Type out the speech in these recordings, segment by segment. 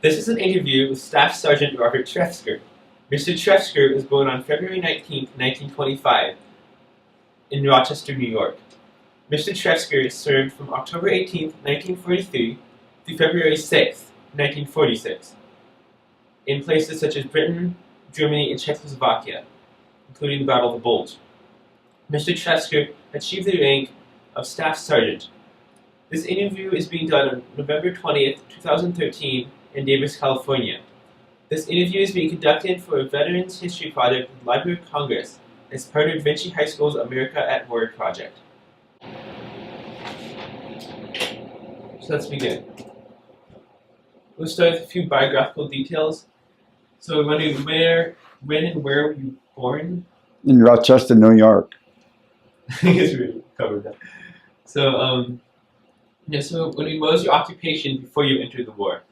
This is an interview with Staff Sergeant Robert Trevzger. Mr. Trevzger was born on February 19, 1925, in Rochester, New York. Mr. Trevzger served from October 18, 1943 to February 6, 1946, in places such as Britain, Germany, and Czechoslovakia, including the Battle of the Bulge. Mr. Trevzger achieved the rank of Staff Sergeant. This interview is being done on November 20th, 2013 in Davis, California. This interview is being conducted for a Veterans History Project with the Library of Congress as part of Vinci High School's America at War project. So let's begin. We'll start with a few biographical details. So when and where were you born? In Rochester, New York. I guess we covered that. So, so what was your occupation before you entered the war?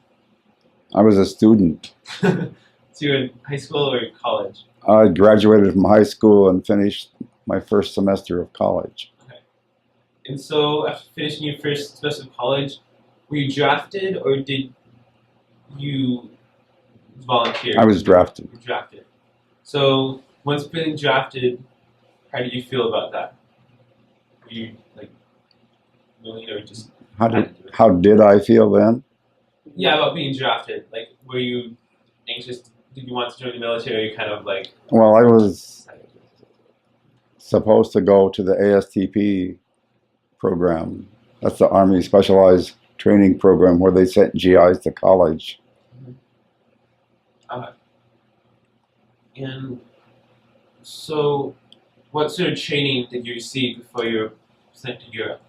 I was a student. So you were in high school or college? I graduated from high school and finished my first semester of college. Okay. And so after finishing your first semester of college, were you drafted or did you volunteer? I was drafted. You were drafted. So once being drafted, how did you feel about that? Were you like willing or just How did I feel then? Yeah, about being drafted. Like, were you anxious? Did you want to join the military? Or you kind of like? Well, I was supposed to go to the ASTP program. That's the Army Specialized Training Program where they sent GIs to college. And so, what sort of training did you receive before you were sent to Europe?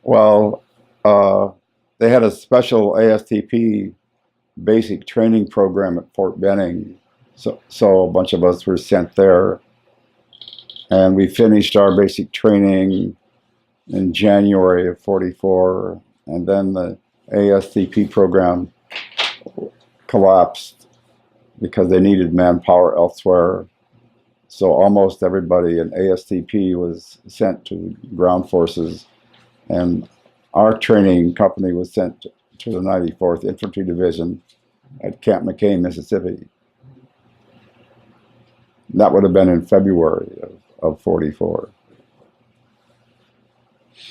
Well, they had a special ASTP basic training program at Fort Benning. So a bunch of us were sent there. And we finished our basic training in January of '44. And then the ASTP program collapsed because they needed manpower elsewhere. So almost everybody in ASTP was sent to ground forces. And our training company was sent to the 94th Infantry Division at Camp McCain, Mississippi. That would have been in February of '44.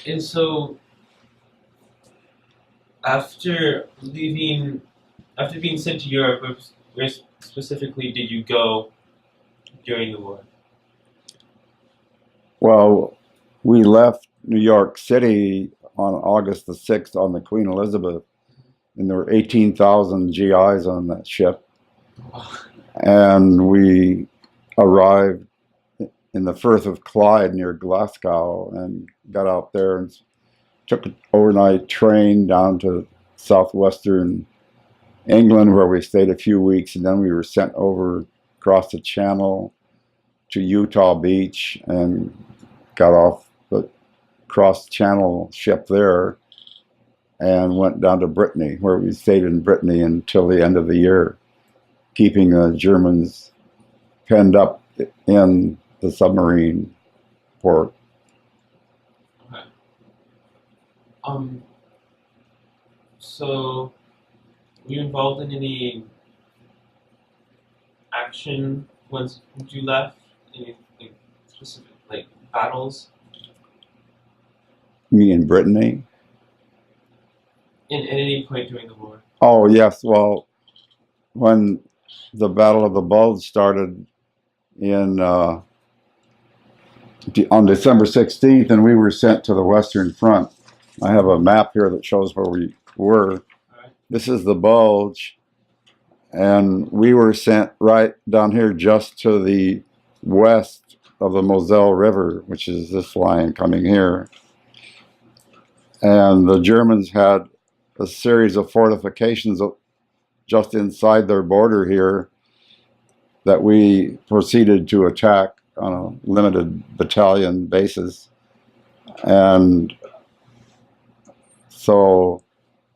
And so, after being sent to Europe, where specifically did you go during the war? Well, we left New York City on August the 6th on the Queen Elizabeth, and there were 18,000 GIs on that ship. And we arrived in the Firth of Clyde near Glasgow and got out there and took an overnight train down to southwestern England where we stayed a few weeks, and then we were sent over across the channel to Utah Beach and got off the cross-channel ship there and went down to Brittany, where we stayed in Brittany until the end of the year, keeping the Germans penned up in the submarine port. Okay. So, were you involved in any action once you left? Any specific like battles? You mean in Brittany? At any point during the war? Oh, yes. Well, when the Battle of the Bulge started on December 16th, and we were sent to the Western Front. I have a map here that shows where we were. Right. This is the Bulge, and we were sent right down here just to the west of the Moselle River, which is this line coming here. And the Germans had a series of fortifications just inside their border here that we proceeded to attack on a limited battalion basis. And so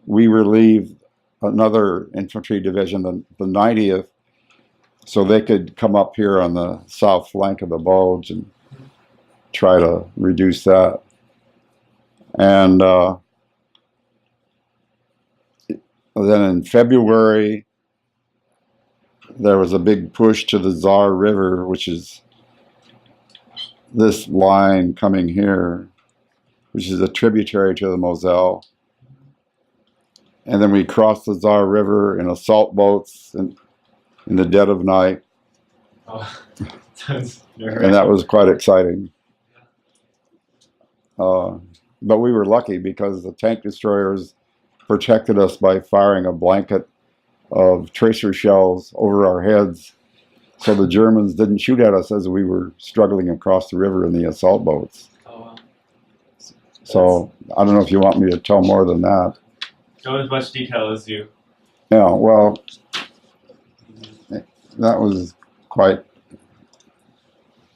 we relieved another infantry division, the 90th, so they could come up here on the south flank of the Bulge and try to reduce that. And then in February, there was a big push to the Tsar River, which is this line coming here, which is a tributary to the Moselle. And then we crossed the Tsar River in assault boats in the dead of night. Oh, sounds And that was quite exciting. But we were lucky because the tank destroyers protected us by firing a blanket of tracer shells over our heads, so the Germans didn't shoot at us as we were struggling across the river in the assault boats. Oh, wow. So I don't know if you want me to tell more than that. Go as much detail as you. Yeah, well, that was quite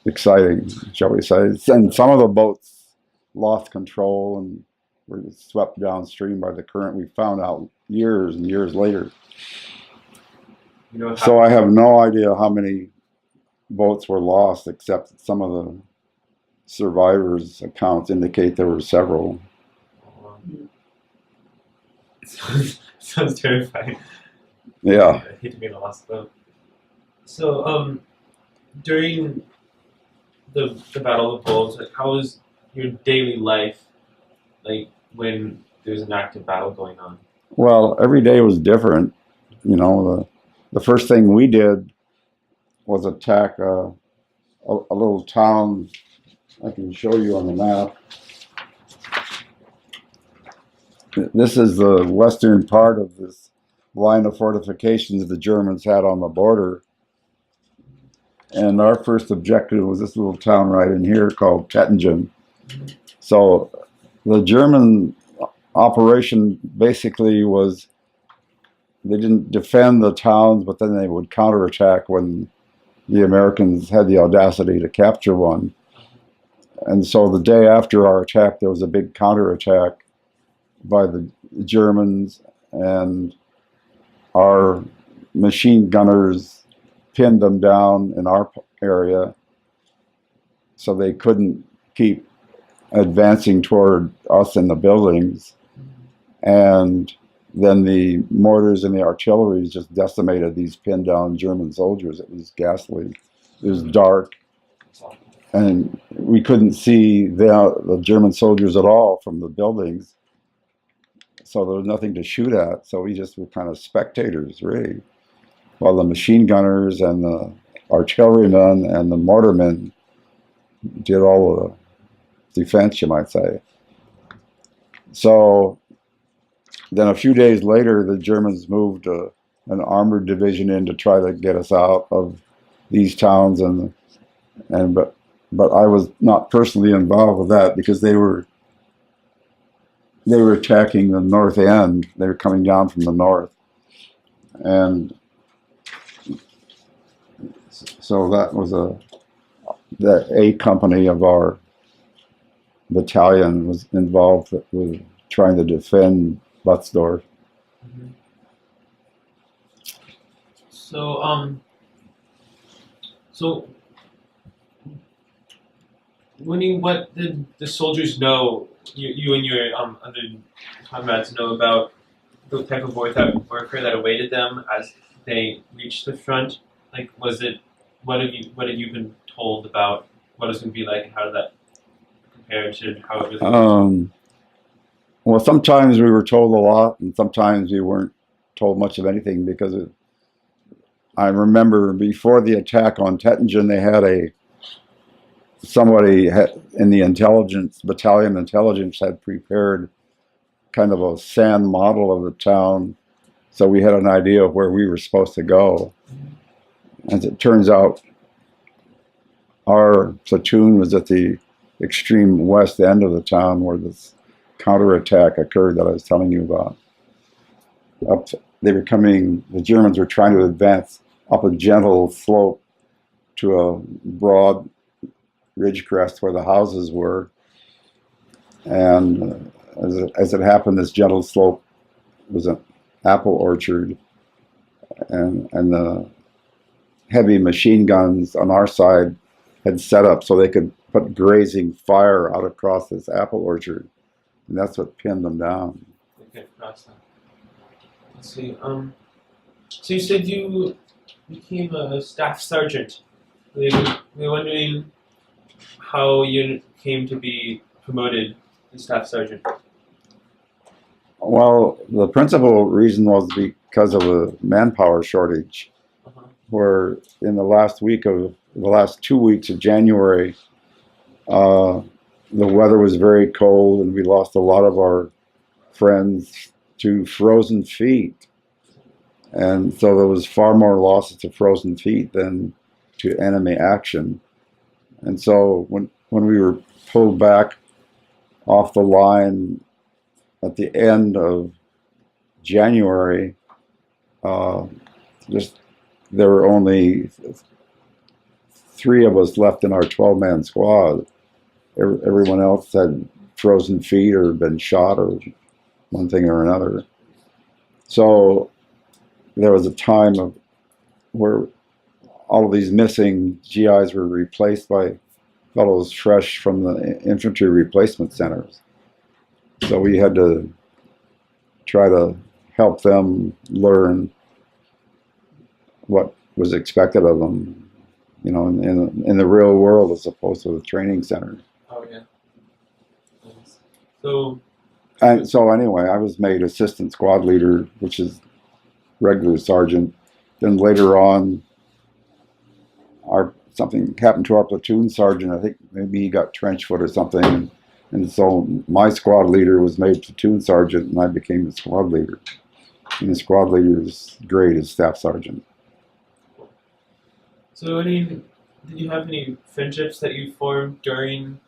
exciting, shall we say. And some of the boats lost control and were swept downstream by the current. We found out years and years later. You know, So I have no idea how many boats were lost, except some of the survivors' accounts indicate there were several. Sounds terrifying. Yeah. I hate to be in a lost boat. So, during the Battle of Bulge, like, how was your daily life, like, when there's an active battle going on? Well, every day was different. You know, the first thing we did was attack a little town. I can show you on the map. This is the western part of this line of fortifications the Germans had on the border. And our first objective was this little town right in here called Tettingen. So the German operation basically was, they didn't defend the towns, but then they would counterattack when the Americans had the audacity to capture one. And so the day after our attack, there was a big counterattack by the Germans, and our machine gunners pinned them down in our area, so they couldn't keep advancing toward us in the buildings. And then the mortars and the artillery just decimated these pinned down German soldiers. It was ghastly. It was dark, and we couldn't see the German soldiers at all from the buildings. So there was nothing to shoot at. So we just were kind of spectators, really, while the machine gunners and the artillerymen and the mortarmen did all the defense, you might say. So then a few days later, the Germans moved an armored division in to try to get us out of these towns, but I was not personally involved with that because they were attacking the north end. They were coming down from the north, and so that was the A company of our battalion was involved with trying to defend Butzdorf. Mm-hmm. So what did the soldiers know? You and your other comrades know about the type of warfare that awaited them as they reached the front. Like, what have you been told about what it's going to be like, and how did that compare to how it really was? Well, sometimes we were told a lot, and sometimes we weren't told much of anything because I remember before the attack on Tettingen, they had somebody in the battalion intelligence had prepared kind of a sand model of the town, so we had an idea of where we were supposed to go. As it turns out, our platoon was at the extreme west end of the town where this counterattack occurred that I was telling you about. The Germans were trying to advance up a gentle slope to a broad ridge crest where the houses were, and as it happened, this gentle slope was an apple orchard, and the heavy machine guns on our side had set up so they could put grazing fire out across this apple orchard, and that's what pinned them down. Okay, cross that. let's see. So you said you became a staff sergeant. We're wondering how you came to be promoted to staff sergeant. Well, the principal reason was because of a manpower shortage, Uh-huh. where in the last 2 weeks of January, the weather was very cold and we lost a lot of our friends to frozen feet. And so there was far more losses to frozen feet than to enemy action. And so when we were pulled back off the line at the end of January, there were only 3 of us left in our 12-man squad. Everyone else had frozen feet or been shot or one thing or another. So there was a time where all of these missing GIs were replaced by fellows fresh from the infantry replacement centers. So we had to try to help them learn what was expected of them, you know, in the real world as opposed to the training center. Oh yeah. Nice. So. And so anyway, I was made assistant squad leader, which is regular sergeant. Then later on, something happened to our platoon sergeant. I think maybe he got trench foot or something. And so my squad leader was made platoon sergeant, and I became the squad leader. And the squad leader's grade is staff sergeant. So, did you have any friendships that you formed during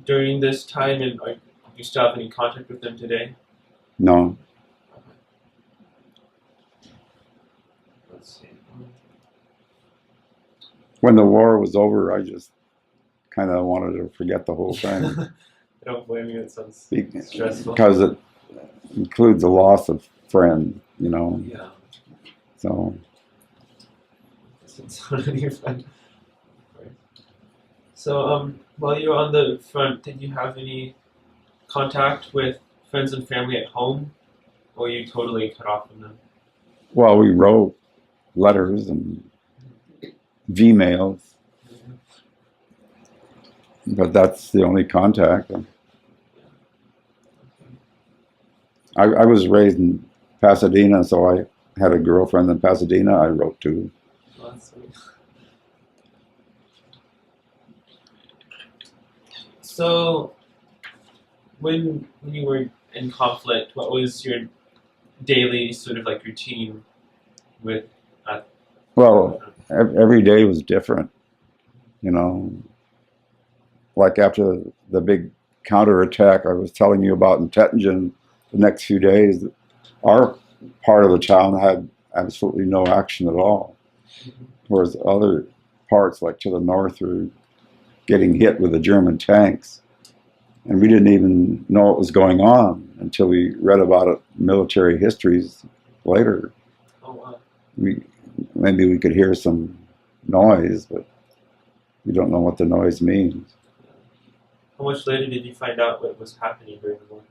this time, and do you still have any contact with them today? No. Let's see. When the war was over, I just kind of wanted to forget the whole thing. I don't blame you. It sounds stressful. Because it includes the loss of friends, you know. Yeah. So. It's not any fun. Right. So, while you were on the front, did you have any contact with friends and family at home, or were you totally cut off from them? Well, we wrote letters and V-mails, but that's the only contact. I was raised in Pasadena, so I had a girlfriend in Pasadena I wrote to. Oh, that's sweet. So, when you were in conflict, what was your daily sort of like routine with? Well, every day was different, you know. Like after the big counterattack I was telling you about in Tettingen, the next few days, our part of the town had absolutely no action at all, whereas other parts, like to the north, were getting hit with the German tanks. And we didn't even know what was going on until we read about it in military histories later. Oh, wow. Maybe we could hear some noise, but we don't know what the noise means. How much later did you find out what was happening during the war?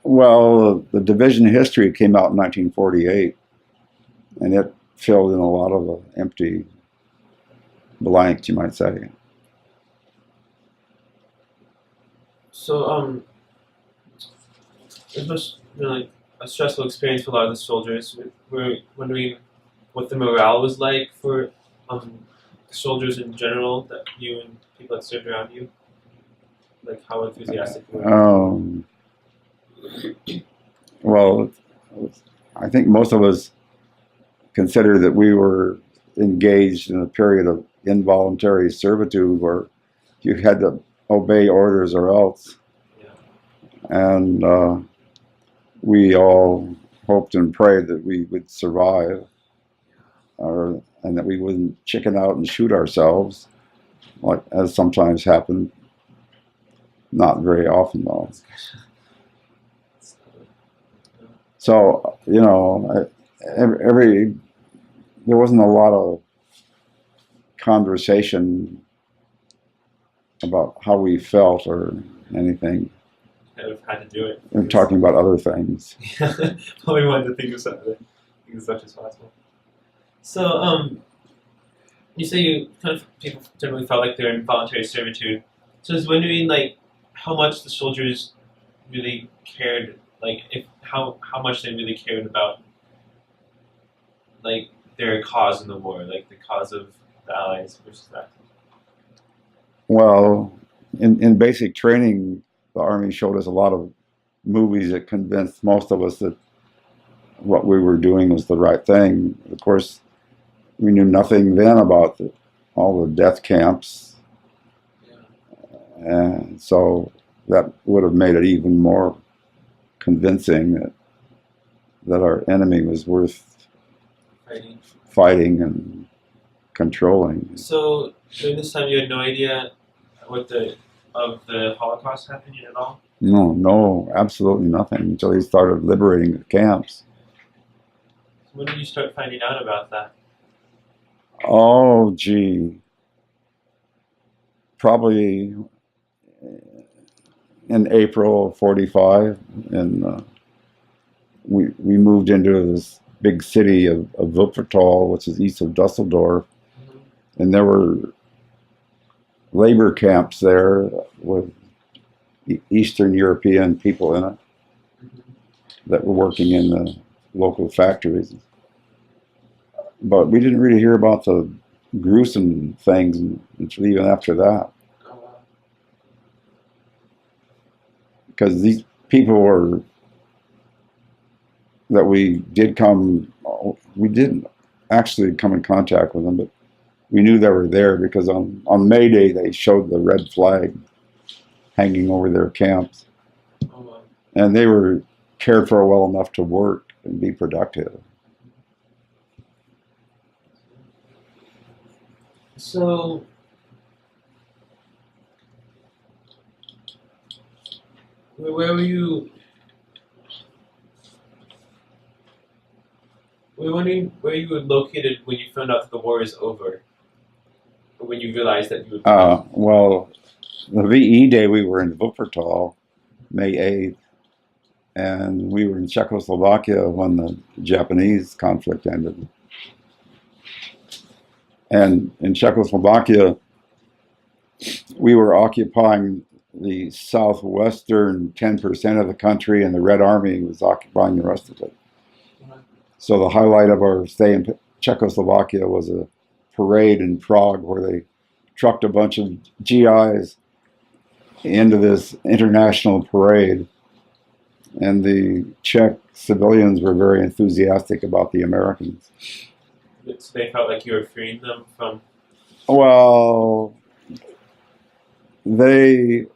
Well, the division history came out in 1948, and it filled in a lot of the empty blanks, you might say. So, it must have been like a stressful experience for a lot of the soldiers. We're wondering what the morale was like for the soldiers in general, that you and people that served around you. Like how enthusiastic you were. Well, I think most of us consider that we were engaged in a period of involuntary servitude where you had to obey orders or else. Yeah. And we all hoped and prayed that we would survive, and that we wouldn't chicken out and shoot ourselves, like as sometimes happened. Not very often, though. So, you know, there wasn't a lot of conversation about how we felt or anything. kind of had to do it. We're talking about other things. But we wanted to think of something as much as possible. So, you say you kind of people generally felt like they're in voluntary servitude. So I was wondering, like, how much the soldiers really cared, like, if how much they really cared about, like, their cause in the war, like the cause of the Allies versus the Axis. Well, in basic training, the Army showed us a lot of movies that convinced most of us that what we were doing was the right thing. Of course, we knew nothing then about all the death camps, and so that would have made it even more convincing that our enemy was worth fighting and controlling. So during this time, you had no idea what the Holocaust happening at all? No, absolutely nothing until he started liberating the camps. So when did you start finding out about that? Oh, gee. Probably in April of 45, and we moved into this big city of Wuppertal, which is east of Dusseldorf, and there were labor camps there with Eastern European people in it that were working in the local factories. But we didn't really hear about the gruesome things until even after that. Because these people we didn't actually come in contact with them, but we knew they were there because on May Day they showed the red flag hanging over their camps. And they were cared for well enough to work and be productive. So, where were you? We're wondering where you were located when you found out that the war is over, or when you realized that you would. Well, the VE Day we were in Wuppertal, May 8th, and we were in Czechoslovakia when the Japanese conflict ended. And in Czechoslovakia, we were occupying the southwestern 10% of the country, and the Red Army was occupying the rest of it. So the highlight of our stay in Czechoslovakia was a parade in Prague where they trucked a bunch of GIs into this international parade. And the Czech civilians were very enthusiastic about the Americans. So they felt like you were freeing them from. Well, the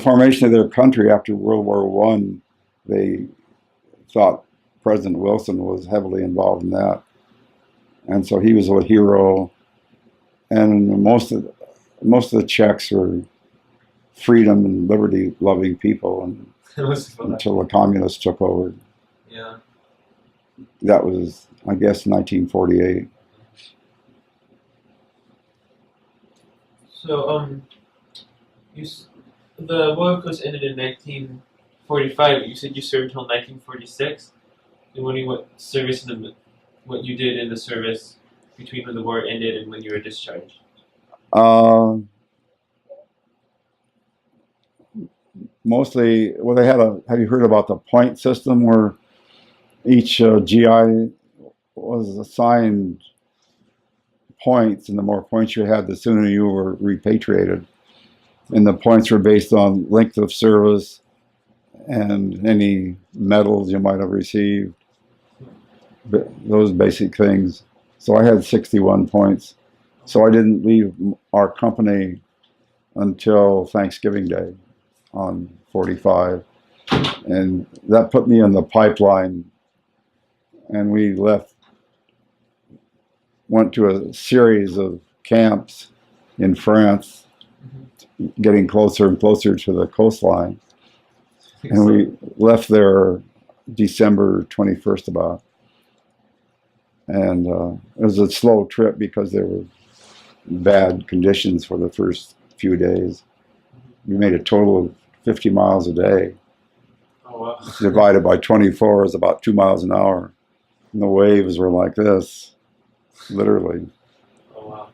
formation of their country after World War I, they thought President Wilson was heavily involved in that, and so he was a hero. And most of the Czechs were freedom and liberty-loving people, and until the communists took over. Yeah. That was, I guess, 1948. So, the war, of course, ended in 1945. You said you served until 1946. I'm wondering what you did in the service between when the war ended and when you were discharged. Mostly, well, they had have you heard about the point system where each GI was assigned points, and the more points you had, the sooner you were repatriated. And the points were based on length of service and any medals you might have received, those basic things. So I had 61 points. So I didn't leave our company until Thanksgiving Day on 45. And that put me in the pipeline. And we went to a series of camps in France, getting closer and closer to the coastline. And we left there December 21st about. And it was a slow trip because there were bad conditions for the first few days. We made a total of 50 miles a day. Oh wow. Divided by 24 is about 2 miles an hour. And the waves were like this, literally. Oh wow.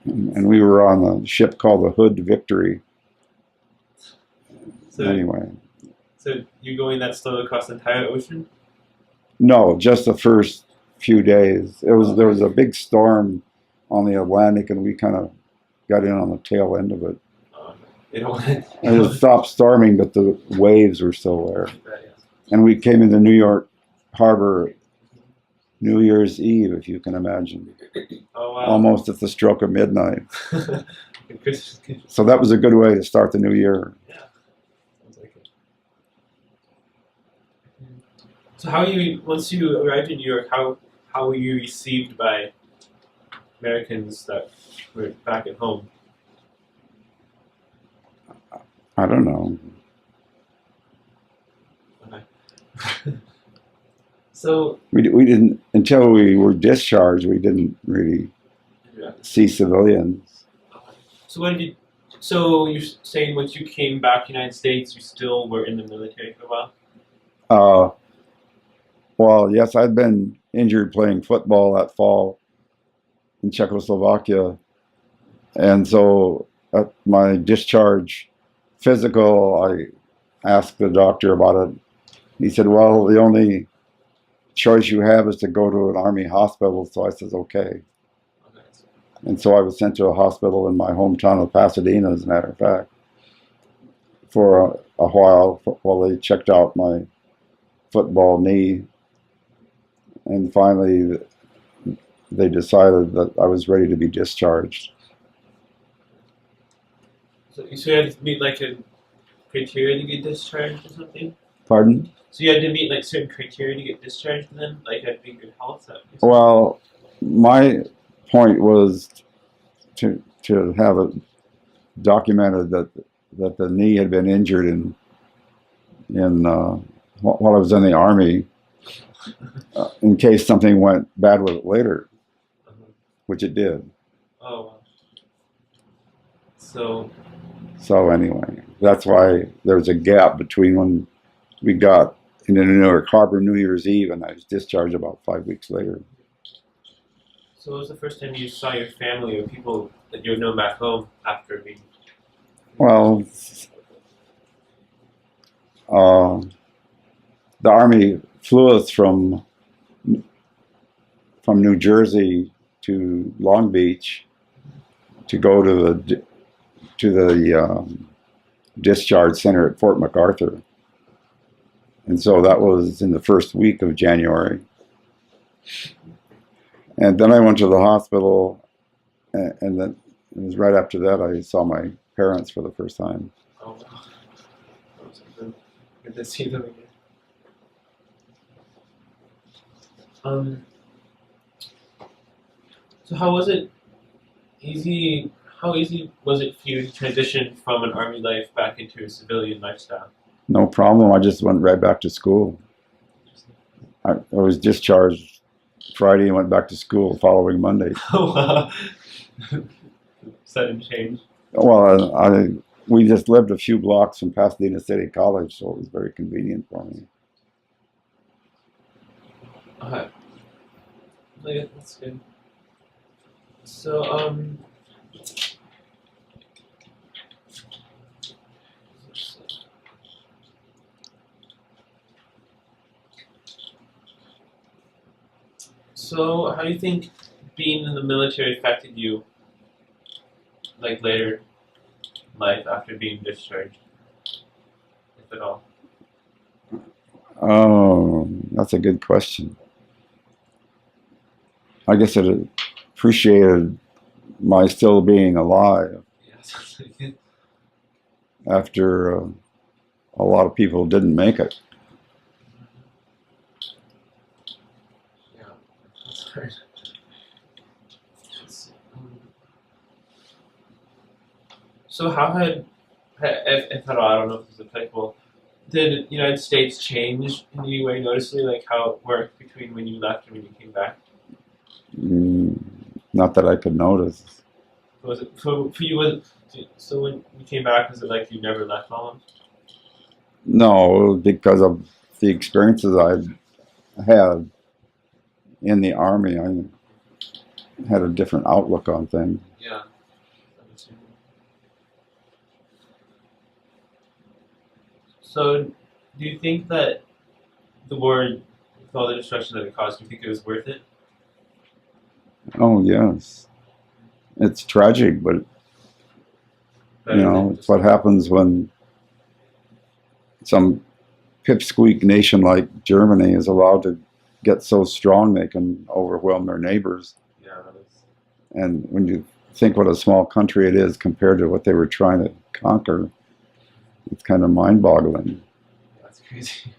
And we were on a ship called the Hood Victory. So Anyway. So you going that slow across the entire ocean? No, just the first few days. There was a big storm on the Atlantic, and we kind of got in on the tail end of it. They don't want it. And it stopped storming, but the waves were still there. Yeah. And we came into New York Harbor New Year's Eve, if you can imagine. Oh wow. Almost at the stroke of midnight. Christmas. So that was a good way to start the new year. Yeah. Sounds like it. So how you once you arrived in New York, how were you received by Americans that were back at home? I don't know. Okay. So We didn't, until we were discharged, we didn't really yeah. see civilians. So when did so you're saying once you came back to the United States, you still were in the military for a while? Well, yes, I'd been injured playing football that fall in Czechoslovakia. And so at my discharge physical, I asked the doctor about it. He said, well, the only choice you have is to go to an army hospital. So I said, okay. And so I was sent to a hospital in my hometown of Pasadena, as a matter of fact, for a while they checked out my football knee. And finally, they decided that I was ready to be discharged. So you had to meet like a criteria to get discharged or something? Pardon? So you had to meet like certain criteria to get discharged then? Like had to be good health? Well, my point was to have it documented that the knee had been injured in while I was in the Army, in case something went bad with it later, which it did. Oh, wow. So anyway, that's why there's a gap between when we got into New York Harbor New Year's Eve and I was discharged about 5 weeks later. So what was the first time you saw your family or people that you would know back home after being? Well, the Army flew us from New Jersey to Long Beach to go to the discharge center at Fort MacArthur. And so that was in the first week of January. And then I went to the hospital, and then it was right after that I saw my parents for the first time. Oh, wow. That was good to see them again. So how was it easy? How easy was it for you to transition from an army life back into a civilian lifestyle? No problem. I just went right back to school. I was discharged Friday and went back to school the following Monday. Oh, wow. Sudden change. Well, we just lived a few blocks from Pasadena City College, so it was very convenient for me. Okay. Yeah, that's good. So, so how do you think being in the military affected you, like later life after being discharged, if at all? Oh, that's a good question. I guess it appreciated my still being alive Yeah. after a lot of people didn't make it. Yeah, that's hard. So how had, if at all, I don't know if this is applicable, did the United States change in any way noticeably, like how it worked between when you left and when you came back? Not that I could notice. Was it for you? Was it, so when you came back, was it like you never left almost? No, because of the experiences I had in the Army. I had a different outlook on things. Yeah. So, do you think that the war, with all the destruction that it caused, do you think it was worth it? Oh, yes. It's tragic, but Better than it's just what happens when some pipsqueak nation like Germany is allowed to get so strong they can overwhelm their neighbors. yeah, that was, And when you think what a small country it is compared to what they were trying to conquer, it's kind of mind-boggling. that's crazy.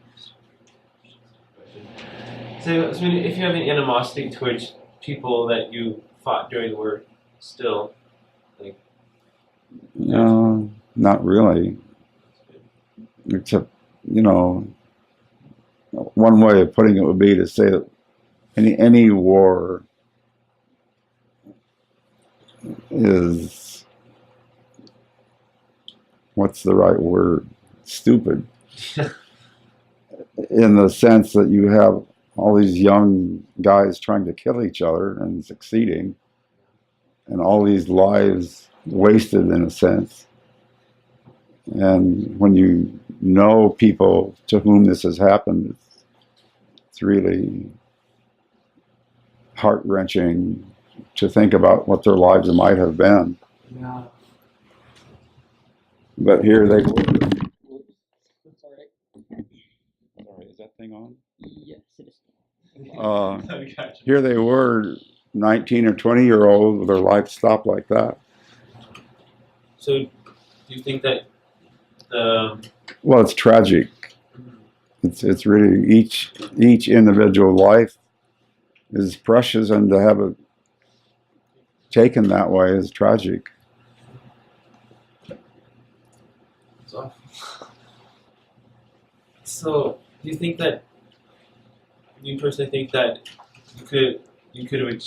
So if you have any animosity towards people that you fought during the war, still, like, No, not really. Except, one way of putting it would be to say that any war is, what's the right word? Stupid. In the sense that you have all these young guys trying to kill each other and succeeding, and all these lives wasted in a sense. And when you know people to whom this has happened, it's really heart-wrenching to think about what their lives might have been. yeah. But here they were. That's all right. Sorry, is that thing on? Yes, it is. Gotcha. Here they were, 19 or 20-year-olds, with their life stopped like that. So, do you think that the Well, it's tragic. It's really each individual life is precious, and to have it taken that way is tragic. it's awful. So, do you think that you personally think that you could have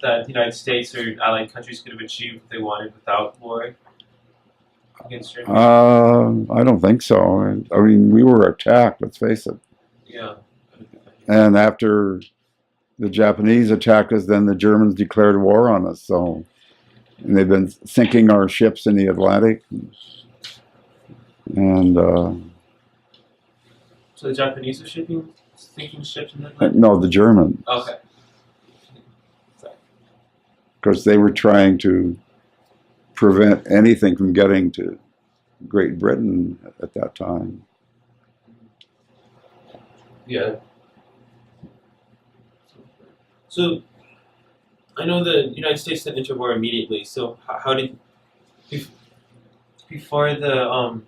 that the United States or allied countries could have achieved what they wanted without war against Germany? I don't think so. I mean, we were attacked, let's face it. Yeah. And after the Japanese attacked us, then the Germans declared war on us. So, and they've been sinking our ships in the Atlantic. And So the Japanese are sinking ships in the Atlantic? no, the Germans, Okay. because they were trying to prevent anything from getting to Great Britain at that time. Yeah. So, I know the United States didn't enter war immediately. So, how did before the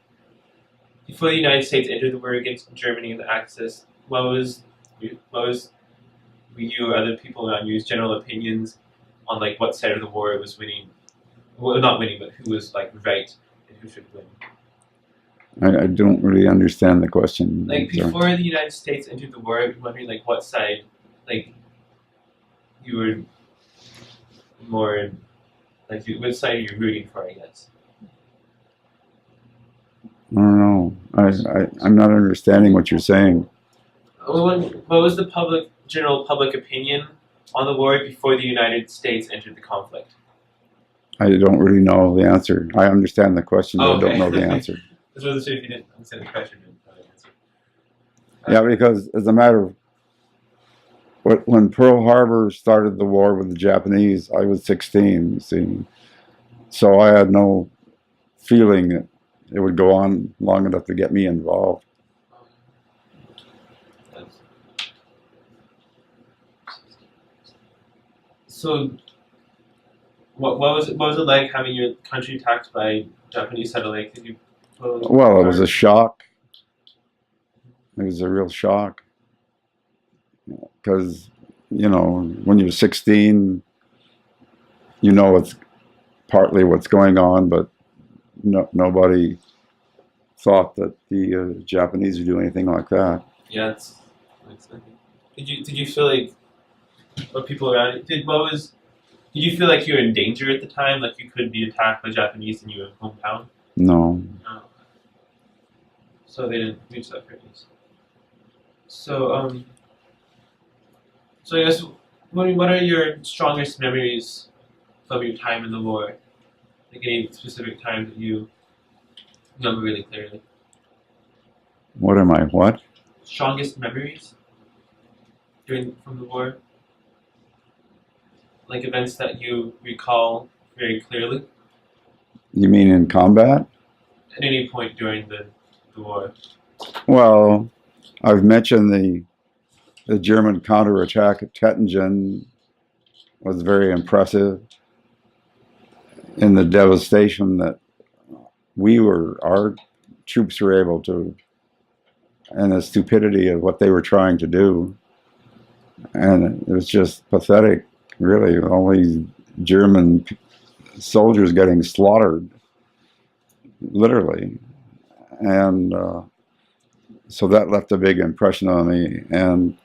United States entered the war against Germany and the Axis? What was you or other people around you's general opinions on like what side of the war was winning? Well, not winning, but who was like right and who should win? I don't really understand the question. Like before the United States entered the war, I'm wondering like what side, like you were more like which side you're rooting for, I guess. I don't know. I'm not understanding what you're saying. What was the general public opinion on the war before the United States entered the conflict? I don't really know the answer. I understand the question, but I don't know the answer. I wasn't sure if you didn't understand the question. You didn't know the answer. Yeah, because as a matter of when Pearl Harbor started the war with the Japanese, I was 16, you see. So I had no feeling that it would go on long enough to get me involved. So, what was it like having your country attacked by Japanese satellite? Did you? Well, it was a shock. It was a real shock. Because, when you're 16, it's partly what's going on, but nobody thought that the Japanese would do anything like that. Yeah, it's did you feel like what people around did you feel like you were in danger at the time, like you could be attacked by Japanese in your hometown? No. No. So they didn't reach that phrase. So so I guess what are your strongest memories from your time in the war? Like any specific time that you remember really clearly? What am I? What? Strongest memories from the war? Like events that you recall very clearly You mean in combat? at any point during the war. Well, I've mentioned the German counterattack at Tettingen was very impressive in the devastation that our troops were able to, and the stupidity of what they were trying to do. And it was just pathetic, really, all these German soldiers getting slaughtered, literally. And so that left a big impression on me. And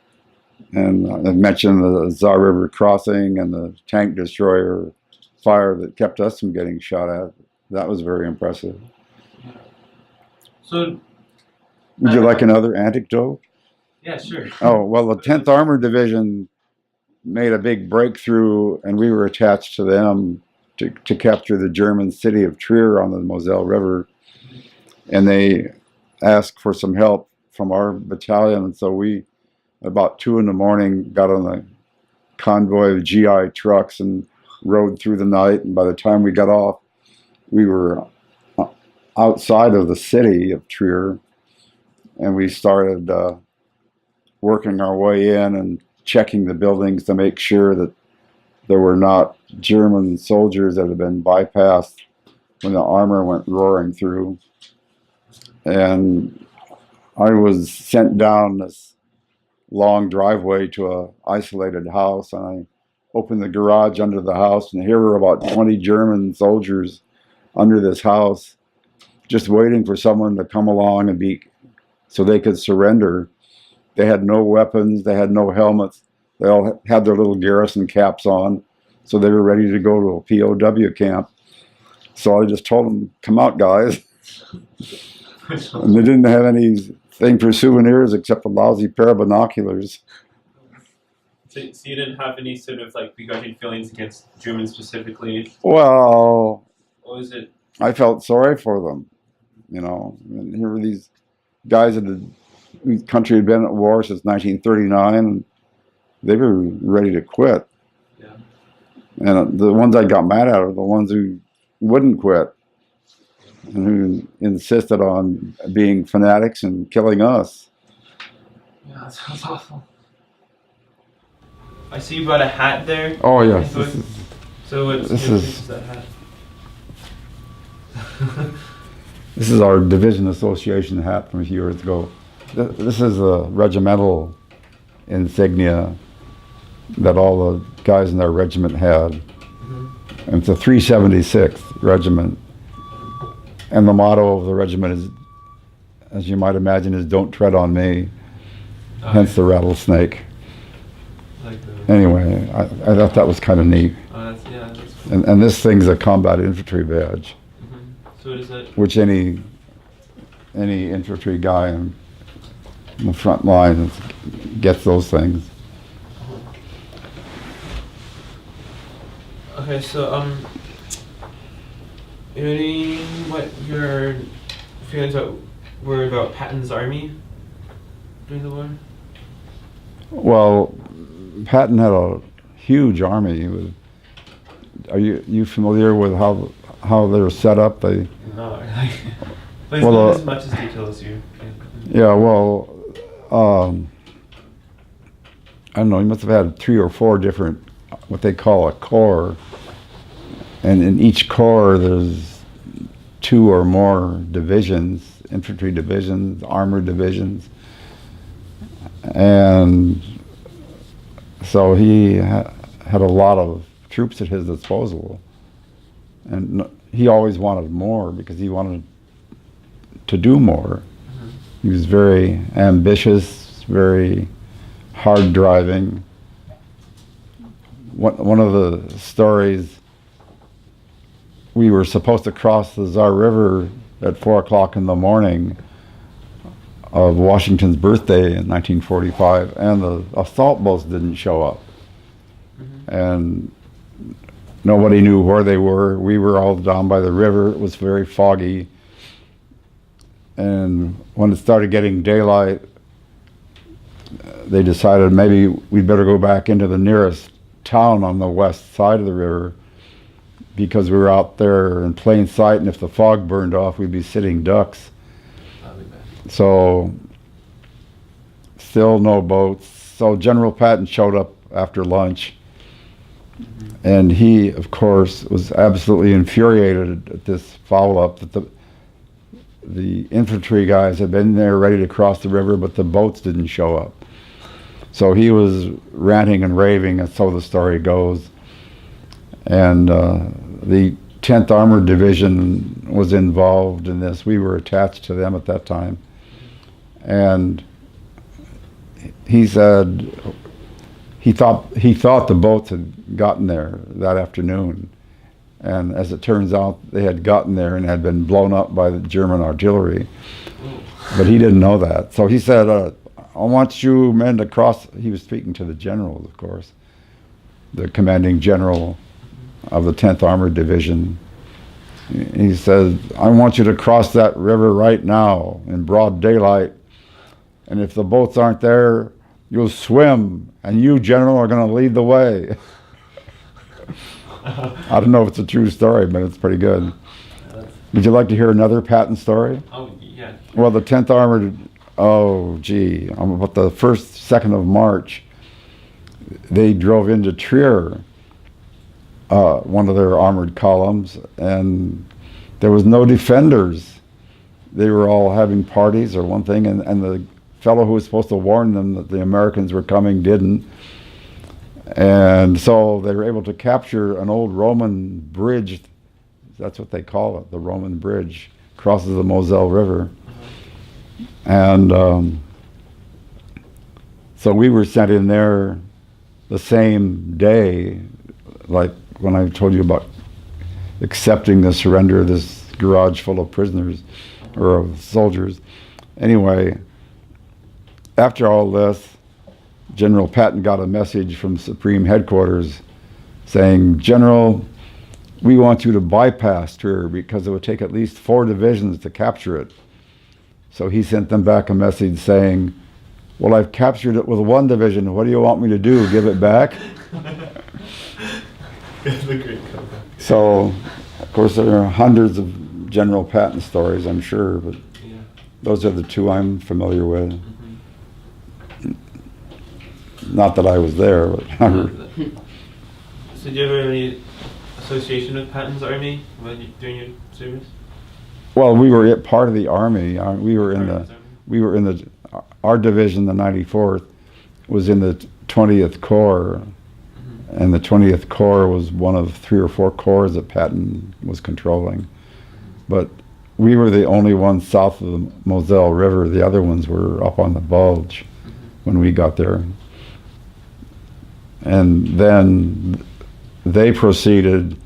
I mentioned the Tsar River crossing and the tank destroyer fire that kept us from getting shot at. That was very impressive. So Would you like another anecdote? yeah, sure. Oh, well, the 10th Armored Division made a big breakthrough, and we were attached to them to capture the German city of Trier on the Moselle River. And they asked for some help from our battalion, and so we, about 2 a.m, got on a convoy of GI trucks and rode through the night. And by the time we got off, we were outside of the city of Trier, and we started working our way in and checking the buildings to make sure that there were not German soldiers that had been bypassed when the armor went roaring through. And I was sent down this long driveway to an isolated house, and I opened the garage under the house, and here were about 20 German soldiers under this house just waiting for someone to come along and so they could surrender. They had no weapons, they had no helmets, they all had their little garrison caps on, so they were ready to go to a POW camp. So I just told them, come out, guys. And they didn't have anything for souvenirs except a lousy pair of binoculars. So you didn't have any sort of like begrudging feelings against Germans specifically? Well, What was it? I felt sorry for them, And here were these guys whose country had been at war since 1939, and they were ready to quit. Yeah. And the ones I got mad at are the ones who wouldn't quit and who insisted on being fanatics and killing us. Yeah, that sounds awful. I see you brought a hat there. Oh, yes. So what's this your is- piece of that hat? This is our division association hat from a few years ago. This is a regimental insignia that all the guys in our regiment had. And it's a 376th regiment. And the motto of the regiment is, as you might imagine, is "Don't tread on me," hence the rattlesnake. Like the, Anyway, I thought that was kind of neat. that's cool. And this thing's a combat infantry badge, So what is it? which any infantry guy in the front line gets those things. Okay, so what your feelings were about Patton's army during the war? Well, Patton had a huge army. Are you familiar with how they're set up? No, please Well, go into as much as detail as you can. Yeah, well, I don't know, he must have had 3 or 4 different, what they call a corps. And in each corps, there's 2 or more divisions, infantry divisions, armored divisions. And so he had a lot of troops at his disposal. And he always wanted more because he wanted to do more. He was very ambitious, very hard driving. One of the stories, we were supposed to cross the Tsar River at 4 o'clock in the morning of Washington's birthday in 1945, and the assault boats didn't show up. And nobody knew where they were. We were all down by the river. It was very foggy. And when it started getting daylight, they decided maybe we'd better go back into the nearest town on the west side of the river, because we were out there in plain sight, and if the fog burned off, we'd be sitting ducks. So, still no boats. So General Patton showed up after lunch, and he, of course, was absolutely infuriated at this follow-up that the infantry guys had been there ready to cross the river, but the boats didn't show up. So he was ranting and raving, and so the story goes. And the 10th Armored Division was involved in this. We were attached to them at that time. And he said he thought the boats had gotten there that afternoon. And as it turns out, they had gotten there and had been blown up by the German artillery. But he didn't know that. So he said, I want you men to cross. He was speaking to the generals, of course, the commanding general of the 10th Armored Division. He said, I want you to cross that river right now in broad daylight, and if the boats aren't there, you'll swim, and you, General, are going to lead the way. I don't know if it's a true story, but it's pretty good. Would you like to hear another Patton story? Oh, yeah. Well, the 10th Armored, about the 2nd of March, they drove into Trier, one of their armored columns, and there was no defenders. They were all having parties or one thing, and the fellow who was supposed to warn them that the Americans were coming didn't. And so they were able to capture an old Roman bridge. That's what they call it, the Roman bridge, crosses the Moselle River. And so we were sent in there the same day, like when I told you about accepting the surrender of this garage full of prisoners, or of soldiers. Anyway, after all this, General Patton got a message from Supreme Headquarters saying, General, we want you to bypass Trier because it would take at least 4 divisions to capture it. So he sent them back a message saying, well, I've captured it with 1 division. What do you want me to do, give it back? So, of course, there are hundreds of General Patton stories, I'm sure, but those are the 2 I'm familiar with. Not that I was there, but So did you ever have any association with Patton's army during your service? well, we were part of the army. Our division, the 94th, was in the 20th Corps, and the 20th Corps was one of 3 or 4 corps that Patton was controlling. But we were the only ones south of the Moselle River. The other ones were up on the Bulge when we got there. And then they proceeded,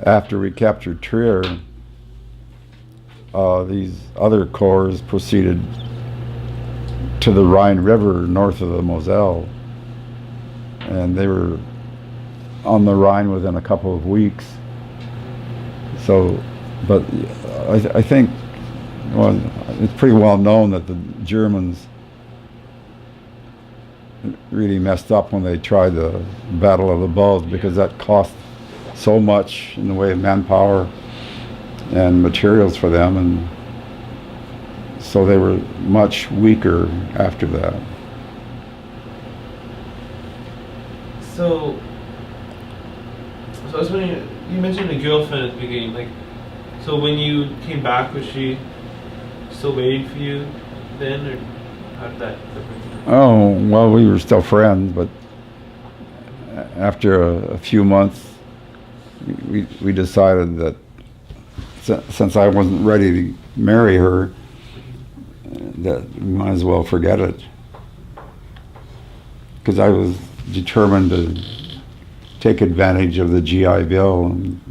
after we captured Trier, these other corps proceeded to the Rhine River north of the Moselle. And they were on the Rhine within a couple of weeks. So, but I think, well, it's pretty well known that the Germans really messed up when they tried the Battle of the Bulge, because that cost so much in the way of manpower and materials for them, and so they were much weaker after that. So I was wondering, you mentioned a girlfriend at the beginning, like, so when you came back, was she still waiting for you then, or how did that happen? Oh, well, we were still friends, but after a few months, we decided that since I wasn't ready to marry her, that we might as well forget it. Because I was determined to take advantage of the GI Bill and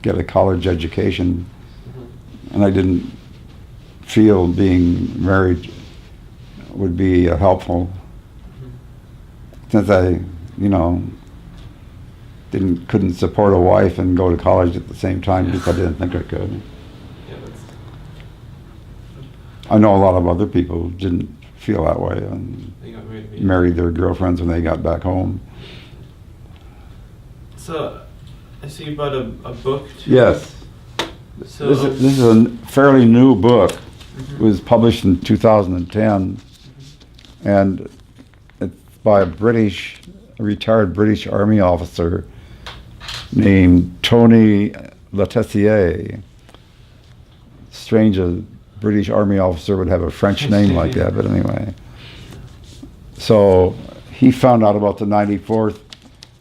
get a college education. And I didn't feel being married would be helpful. Since I, couldn't support a wife and go to college at the same time because I didn't think I could. Yeah, that's, I know a lot of other people who didn't feel that way and they got married. married their girlfriends when they got back home. So, I see you bought a book too. Yes. So, This is a fairly new book. mhm. It was published in 2010, and it's by a retired British Army officer named Tony Latessier. Strange a British Army officer would have a French name like that, but anyway. So he found out about the 94th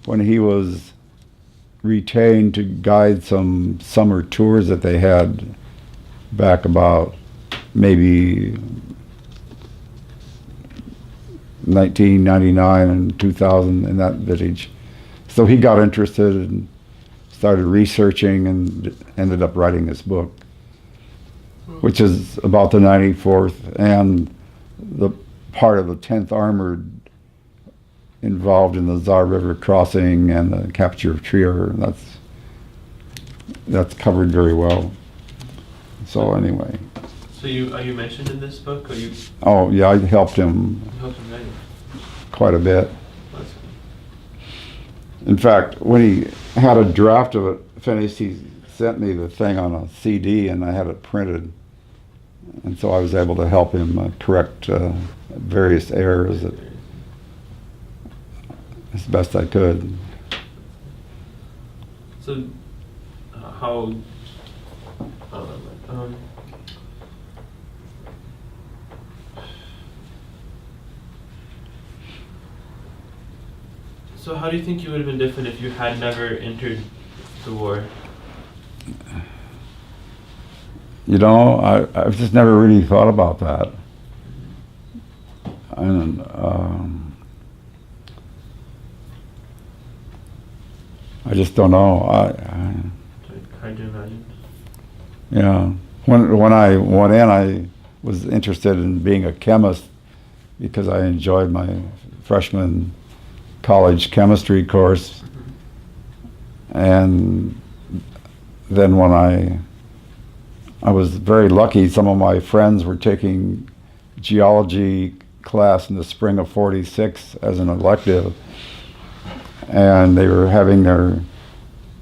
when he was retained to guide some summer tours that they had back about maybe 1999 and 2000 in that vintage. So he got interested and started researching and ended up writing this book, which is about the 94th and the part of the 10th Armored involved in the Tsar River crossing and the capture of Trier. That's covered very well. So anyway. So are you mentioned in this book, or you Oh yeah, I helped him helped him write it? quite a bit. That's In fact, when he had a draft of it finished, he sent me the thing on a CD and I had it printed. And so I was able to help him correct various errors as best I could. So, how? So how do you think you would have been different if you had never entered the war? I've just never really thought about that. And I just don't know. Hard to imagine. Yeah. When I went in, I was interested in being a chemist because I enjoyed my freshman college chemistry course. And then when I was very lucky, some of my friends were taking geology class in the spring of '46 as an elective, and they were having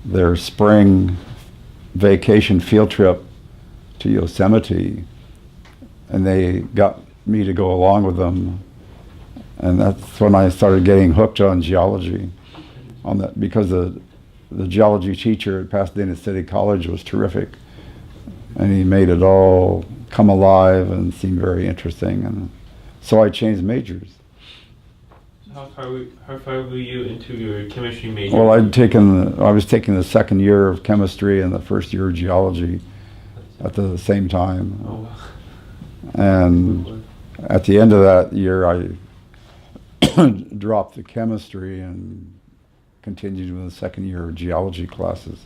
their spring vacation field trip to Yosemite, and they got me to go along with them, and that's when I started getting hooked on geology, on that, because the geology teacher at Pasadena City College was terrific, and he made it all come alive and seem very interesting, and so I changed majors. How far were you into your chemistry major? Well, I was taking the second year of chemistry and the first year of geology at the same time. Oh, wow. And at the end of that year, I dropped the chemistry and continued with the second year of geology classes.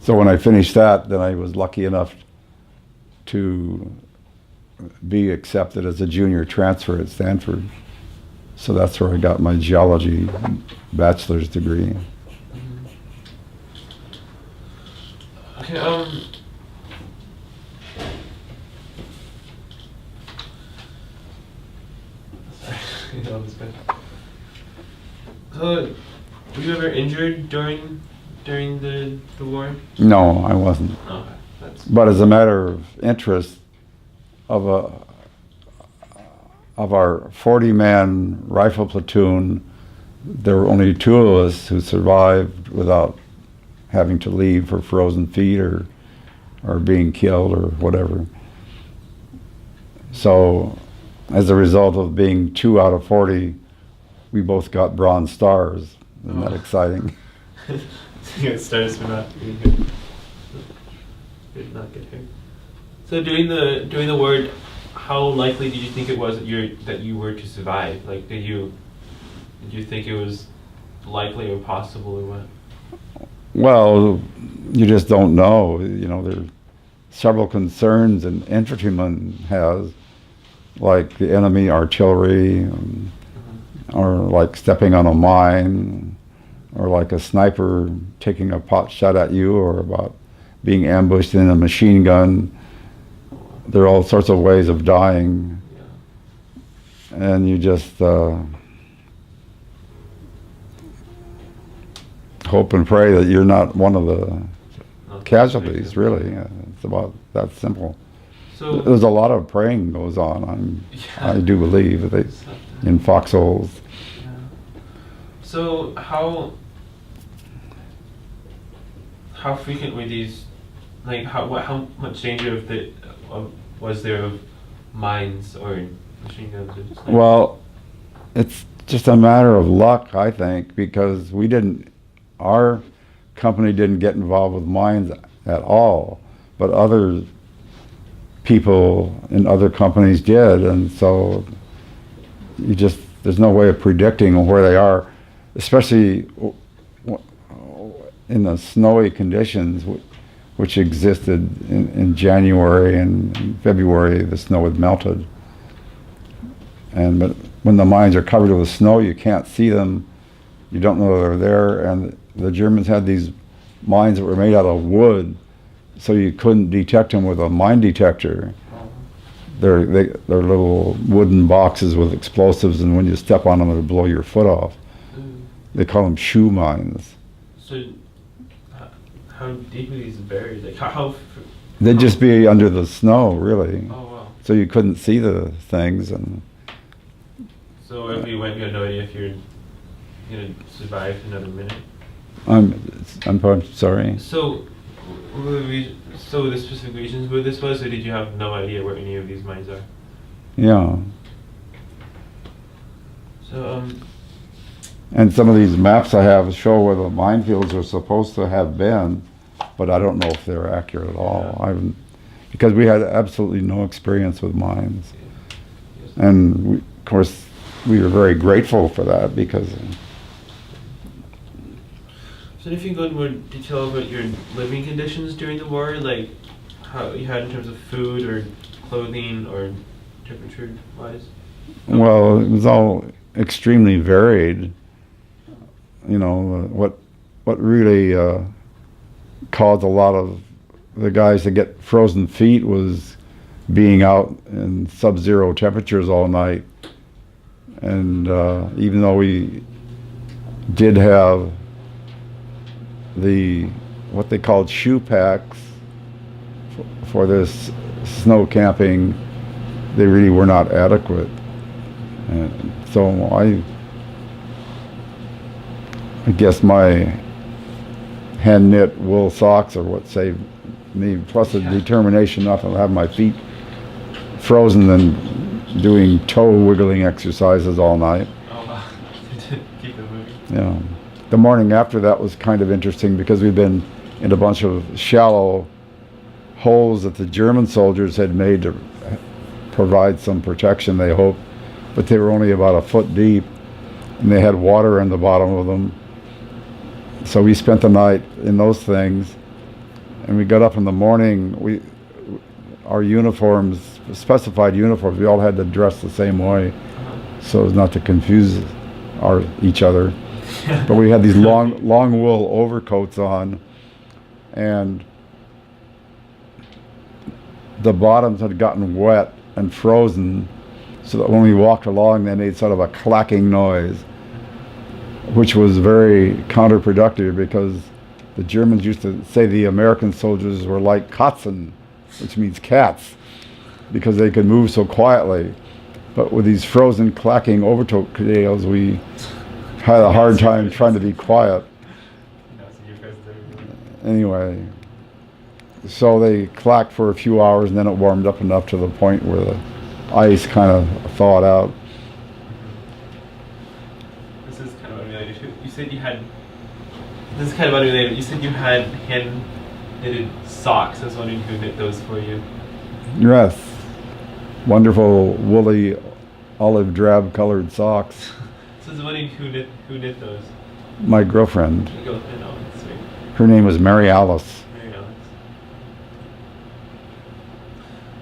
So when I finished that, then I was lucky enough to be accepted as a junior transfer at Stanford. So that's where I got my geology bachelor's degree. Okay, sorry, that was good. So, were you ever injured during the war? No, I wasn't. Okay, that's But as a matter of interest, of our 40-man rifle platoon, there were only 2 of us who survived without having to leave for frozen feet or being killed or whatever. So as a result of being 2 out of 40, we both got Bronze Stars. Isn't that exciting? Yeah, stars for not being good. Did not get hurt. So during the war, how likely did you think it was that you were to survive? Like, did you think it was likely or possible or what? Well, you just don't know. You know, there are several concerns an infantryman has, like the enemy artillery, or like stepping on a mine, or like a sniper taking a pot shot at you, or about being ambushed in a machine gun. There are all sorts of ways of dying, and you just hope and pray that you're not one of the casualties, really. It's about that simple. So There's a lot of praying goes on. I do believe that in foxholes. Yeah. So how frequent were these? Like how much danger was there of mines or machine guns? Or just like Well, it's just a matter of luck, I think, because our company didn't get involved with mines at all, but other people in other companies did, and so there's no way of predicting where they are, especially in the snowy conditions which existed in January and in February. The snow had melted, but when the mines are covered with snow, you can't see them, you don't know they're there, and the Germans had these mines that were made out of wood, so you couldn't detect them with a mine detector. They're little wooden boxes with explosives, and when you step on them, it'll blow your foot off. They call them shoe mines. So how deep are these buried? Like how They'd just be under the snow, really. Oh wow. So you couldn't see the things. And So if you went, you had no idea if you're gonna survive another minute. I'm sorry. So the specific regions where this was, or did you have no idea where any of these mines are? Yeah. So And some of these maps I have show where the minefields are supposed to have been, but I don't know if they're accurate at all. Because we had absolutely no experience with mines. And of course, we were very grateful for that, because So if you can go into more detail about your living conditions during the war, like how you had in terms of food or clothing or temperature-wise? well, it was all extremely varied. You know, what really caused a lot of the guys to get frozen feet was being out in sub-zero temperatures all night. And even though we did have what they called shoe packs for this snow camping, they really were not adequate. And so I guess my hand knit wool socks are what saved me, plus the determination not to have my feet frozen and doing toe wiggling exercises all night. Oh wow. Keep it moving. Yeah. The morning after that was kind of interesting, because we'd been in a bunch of shallow holes that the German soldiers had made to provide some protection, they hoped, but they were only about a foot deep, and they had water in the bottom of them. So we spent the night in those things, and we got up in the morning. Our uniforms, specified uniforms, we all had to dress the same way, so as not to confuse each other. But we had these long wool overcoats on, and the bottoms had gotten wet and frozen, so that when we walked along, they made sort of a clacking noise, which was very counterproductive, because the Germans used to say the American soldiers were like Katzen, which means cats, because they could move so quietly. But with these frozen clacking overcoat tails, we had a hard time trying to be quiet. Anyway, so they clacked for a few hours, and then it warmed up enough to the point where the ice kind of thawed out. This is kind of unrelated. You said you had. This is kind of unrelated. You said you had hand knitted socks. I was wondering who knit those for you. Yes, wonderful woolly olive drab colored socks. So I was wondering who knit those. My girlfriend. Your girlfriend, oh, that's sweet. Her name was Mary Alice. Mary Alice.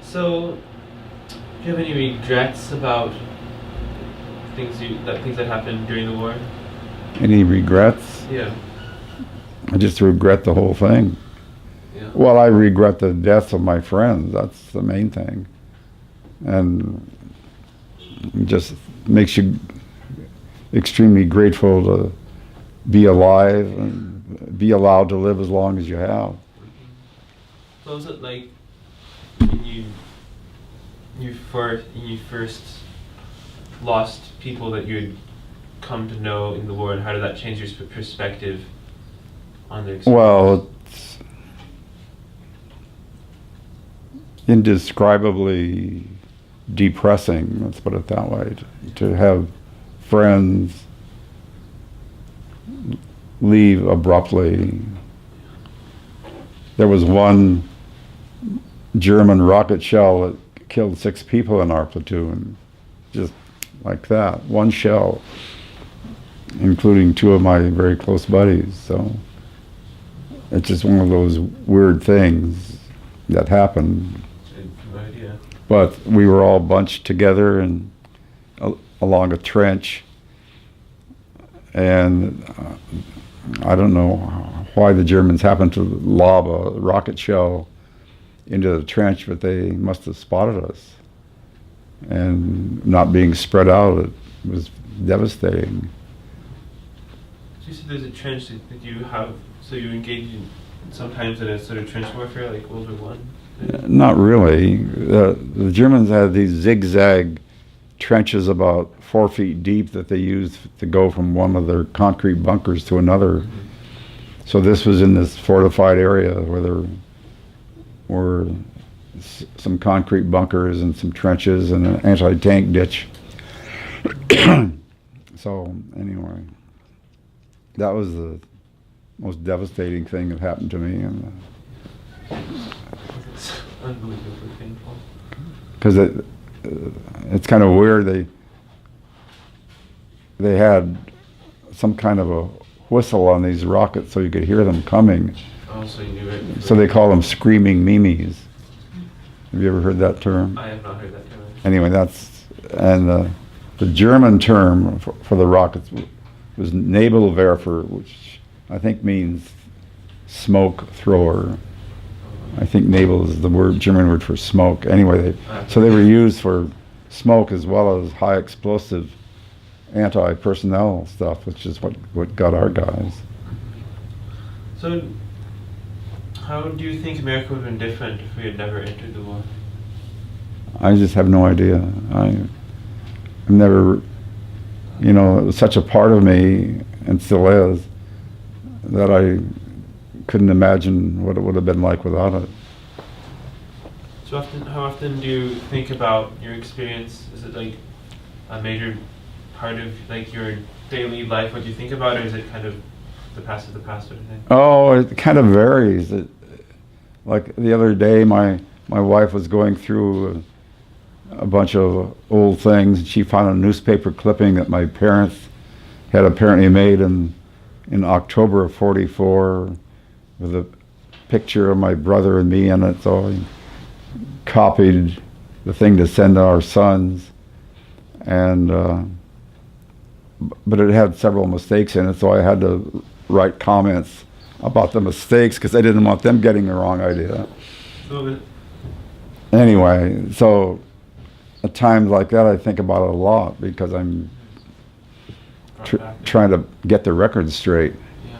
So, do you have any regrets about things that happened during the war? Any regrets? Yeah. I just regret the whole thing. Yeah. Well, I regret the deaths of my friends. That's the main thing. And it just makes you extremely grateful to be alive and be allowed to live as long as you have. So was it like when you first lost people that you had come to know in the war, and how did that change your perspective on the experience? Well, it's indescribably depressing, let's put it that way, to have friends leave abruptly. There was one German rocket shell that killed 6 people in our platoon, just like that, one shell, including 2 of my very close buddies. So it's just one of those weird things that happened. No idea. But we were all bunched together and along a trench, and I don't know why the Germans happened to lob a rocket shell into the trench, but they must have spotted us. And not being spread out, it was devastating. So you said there's a trench that you have, so you engage in sometimes in a sort of trench warfare like World War I? Not really. The Germans had these zigzag trenches about 4 feet deep that they used to go from one of their concrete bunkers to another. Mm-hmm. So this was in this fortified area where there were some concrete bunkers and some trenches and an anti-tank ditch. So anyway, that was the most devastating thing that happened to me. And It's unbelievably painful. because it's kind of weird. They had some kind of a whistle on these rockets so you could hear them coming. Oh, so you knew it. So they call them screaming Mimis. Have you ever heard that term? I have not heard that term. Anyway, and the German term for the rockets was Nebelwerfer, which I think means smoke thrower. I think Nebel is the German word for smoke. Anyway, so they were used for smoke as well as high explosive anti-personnel stuff, which is what got our guys. So, how do you think America would have been different if we had never entered the war? I just have no idea. I've never, it was such a part of me, and still is, that I couldn't imagine what it would have been like without it. So how often do you think about your experience? Is it like a major part of like your daily life, what you think about, or is it kind of the past is the past sort of thing? Oh, it kind of varies. Like the other day, my wife was going through a bunch of old things, and she found a newspaper clipping that my parents had apparently made in October of '44 with a picture of my brother and me in it. So I copied the thing to send to our sons, and but it had several mistakes in it, so I had to write comments about the mistakes because I didn't want them getting the wrong idea. So, Anyway, so at times like that, I think about it a lot because I'm trying to get the record straight. yeah.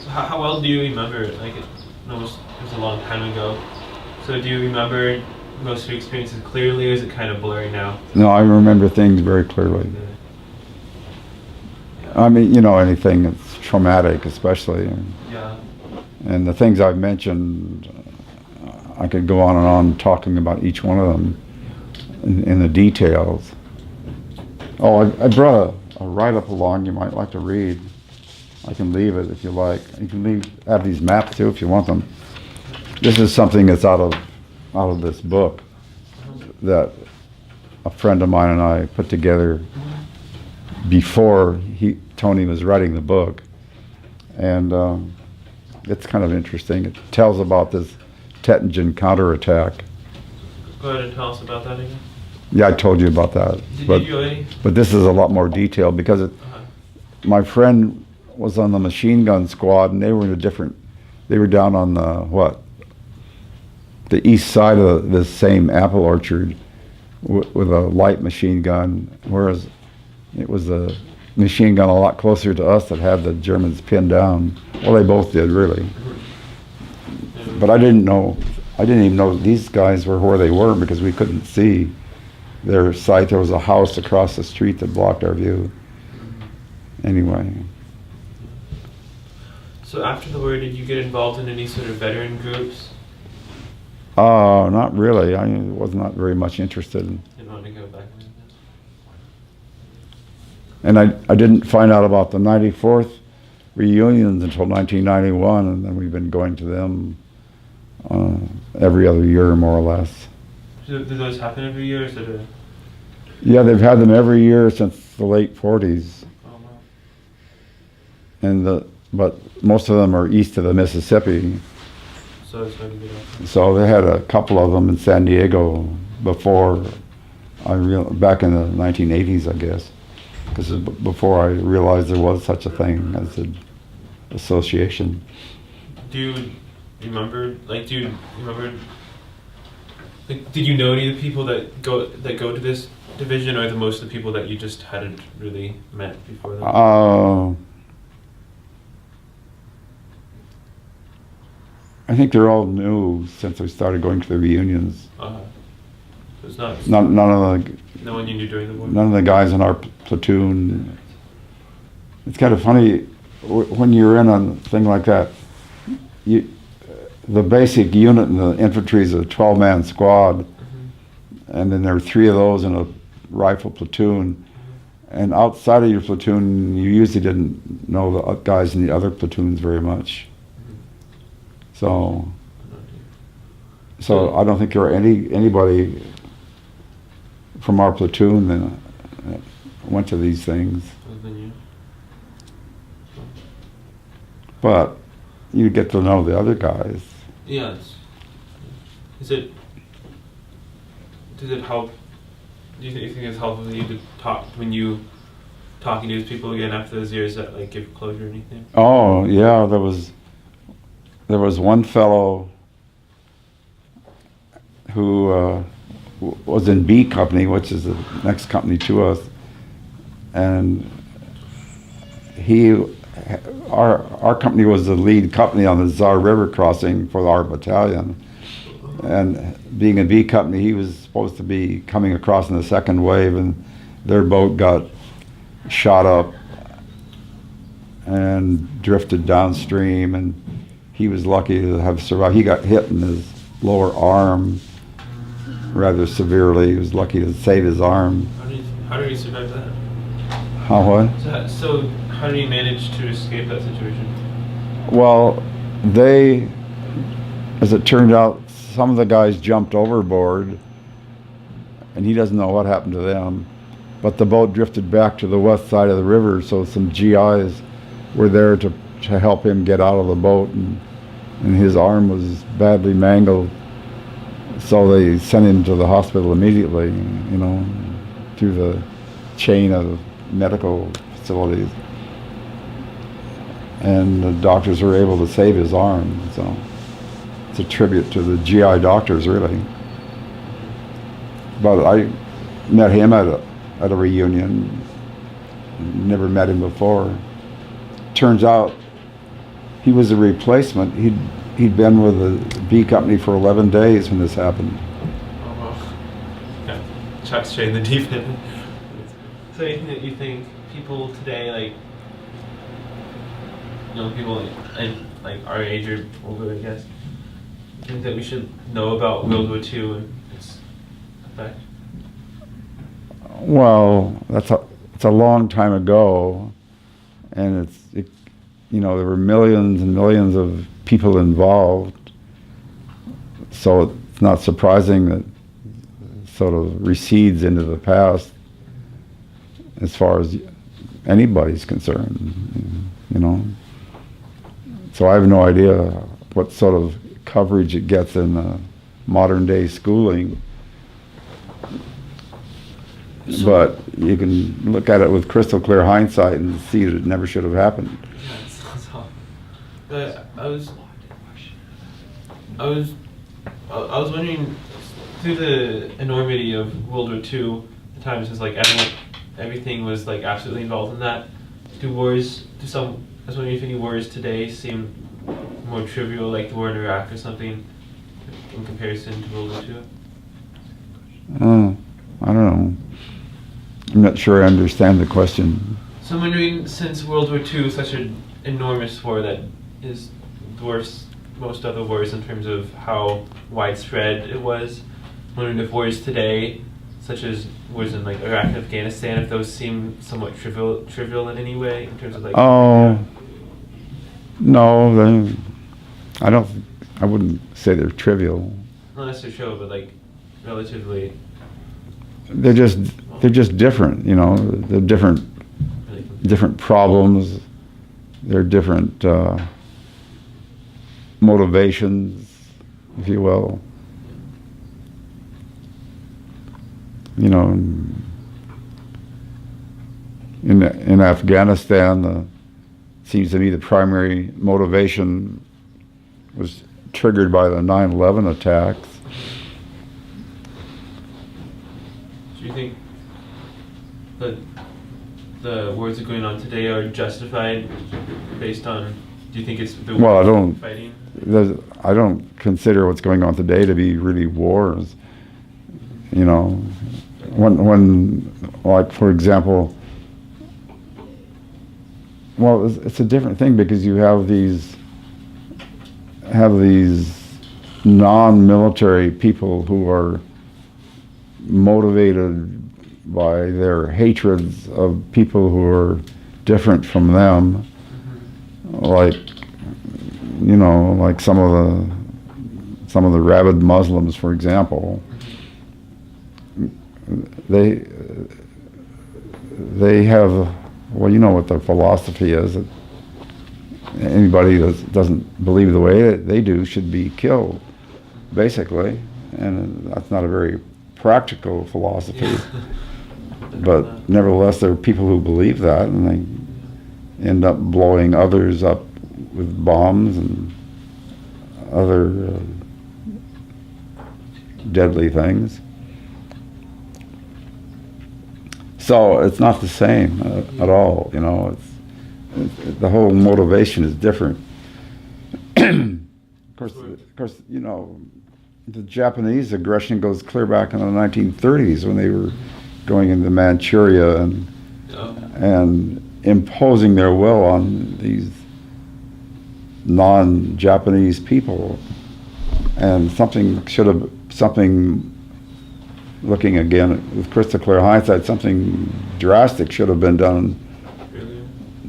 So how well do you remember it? Like it was a long time ago. So do you remember most of your experiences clearly, or is it kind of blurry now? No, I remember things very clearly. I mean, anything that's traumatic, especially. Yeah. And the things I've mentioned, I could go on and on talking about each one of them in the details. Oh, I brought a write-up along you might like to read. I can leave it if you like. You can have these maps too if you want them. This is something that's out of this book that a friend of mine and I put together before Tony was writing the book. And it's kind of interesting. It tells about this Tettingen counterattack. Go ahead and tell us about that again. Yeah, I told you about that. Did you really? But this is a lot more detailed because my friend was on the machine gun squad, and they were in a different. They were down on the east side of this same apple orchard with a light machine gun, whereas it was a machine gun a lot closer to us that had the Germans pinned down. Well, they both did, really. But I didn't even know these guys were where they were because we couldn't see their site. There was a house across the street that blocked our view. Anyway. So after the war, did you get involved in any sort of veteran groups? Not really. I was not very much interested. Didn't want to go back. And I didn't find out about the 94th reunions until 1991, and then we've been going to them every other year, more or less. Do those happen every year? Or is it a... Yeah, they've had them every year since the late 40s. Oh, wow. And but most of them are east of the Mississippi. So it's hard to get out. So they had a couple of them in San Diego before back in the 1980s, I guess, because before I realized there was such a thing as an association. Do you remember? Like, Like, did you know any of the people that go to this division, or most of the people that you just hadn't really met before that? I think they're all new since I started going to the reunions. It's not. None of the. No one you knew during the war. None of the guys in our platoon. It's kind of funny when you're in a thing like that. The basic unit in the infantry is a 12-man squad, and then there are 3 of those in a rifle platoon. And outside of your platoon, you usually didn't know the guys in the other platoons very much. So I don't think there were anybody from our platoon that went to these things. But you get to know the other guys. Yeah. Does it help? Do you think it's helpful for you to talk when you talking to these people again after those years that like give closure or anything? Oh yeah, there was one fellow who was in B Company, which is the next company to us, and our company was the lead company on the Czar River crossing for our battalion. And being in B Company, he was supposed to be coming across in the second wave, and their boat got shot up and drifted downstream, and he was lucky to have survived. He got hit in his lower arm rather severely. He was lucky to save his arm. How did he survive that? How what? So how did he manage to escape that situation? Well, as it turned out, some of the guys jumped overboard, and he doesn't know what happened to them. But the boat drifted back to the west side of the river, so some GIs were there to help him get out of the boat, and his arm was badly mangled. So they sent him to the hospital immediately, through the chain of medical facilities. And the doctors were able to save his arm, so it's a tribute to the GI doctors, really. But I met him at a reunion. Never met him before. Turns out he was a replacement. He'd been with the B Company for 11 days when this happened. Oh wow. Yeah. Chuck straight in the deep end. So anything that you think people today, people like our age or older, I guess, think that we should know about World War II and its effect? Well, it's a long time ago, and there were millions and millions of people involved, so it's not surprising that it sort of recedes into the past as far as anybody's concerned, So I have no idea what sort of coverage it gets in modern day schooling. But you can look at it with crystal clear hindsight and see that it never should have happened. Yeah, so, but I was wondering, through the enormity of World War II, the times was like everything was like absolutely involved in that. I was wondering if any wars today seem more trivial, like the war in Iraq or something, in comparison to World War II. I don't know. I'm not sure I understand the question. So I'm wondering, since World War II is such an enormous war that is dwarfs most other wars in terms of how widespread it was, I'm wondering if wars today, such as wars in like Iraq and Afghanistan, if those seem somewhat trivial in any way in terms of like. Oh, no, I wouldn't say they're trivial. Not necessarily trivial, but like relatively. They're just different, you know. They're different problems. They're different motivations, if you will. You know, in Afghanistan, seems to me the primary motivation was triggered by the 9/11 attacks. Do you think that the wars that are going on today are justified based on? Do you think it's the Well, I don't. fighting? I don't consider what's going on today to be really wars. You know, when like for example, well, it's a different thing because you have these non-military people who are motivated by their hatreds of people who are different from them, like, you know, like some of the rabid Muslims, for example. They have, well, you know what their philosophy is, that anybody that doesn't believe the way they do should be killed, basically, and that's not a very practical philosophy. But nevertheless, there are people who believe that, and they end up blowing others up with bombs and other deadly things. So it's not the same at all, you know. The whole motivation is different. Of course, you know, the Japanese aggression goes clear back in the 1930s when they were going into Manchuria and imposing their will on these non-Japanese people. And looking again with crystal clear hindsight, something drastic should have been done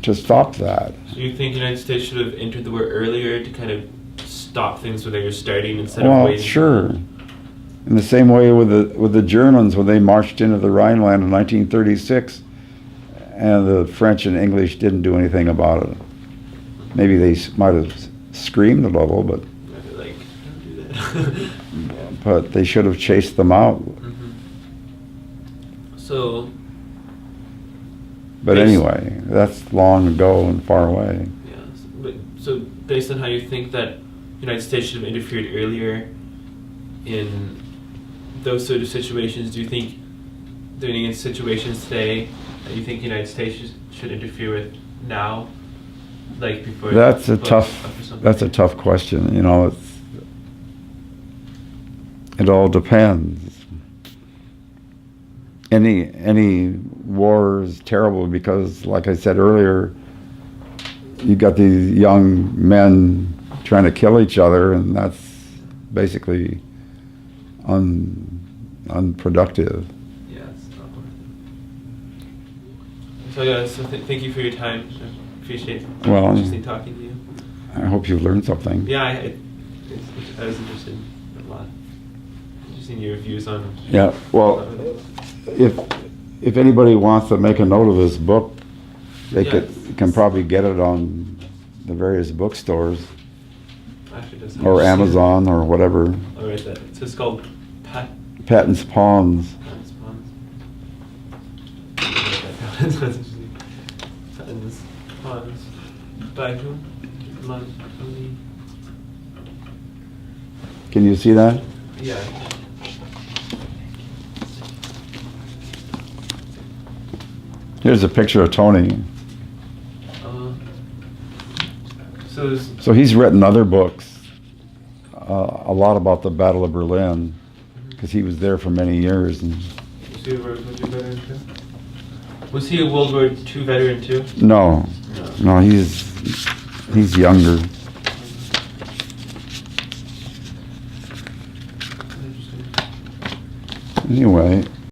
to stop that. So you think the United States should have entered the war earlier to kind of stop things where they were starting instead of waiting? Well, sure. In the same way with the Germans when they marched into the Rhineland in 1936, and the French and English didn't do anything about it. Maybe they might have screamed a little, but like, don't do that. but they should have chased them out. So. But anyway, that's long ago and far away. Yeah. So based on how you think that the United States should have interfered earlier in those sort of situations, do you think there are any situations today that you think the United States should interfere with now, like before? That's a tough question. You know, it all depends. Any war is terrible because, like I said earlier, you got these young men trying to kill each other, and that's basically unproductive. Yeah, it's not worth it. So yeah, thank you for your time. I appreciate it. Well, interesting talking to you. I hope you've learned something. Yeah, I was interested a lot. Interesting your views on. Yeah. Well, if anybody wants to make a note of this book, they can probably get it on the various bookstores Actually, it does or Amazon or whatever. Oh, right there. It's just called Patton's Ponds. Patton's Ponds. Patton's Ponds. By who? Can you see that? Yeah. Here's a picture of Tony. So he's written other books, a lot about the Battle of Berlin, because he was there for many years. And was he a World War II veteran too? no, he's younger. Anyway,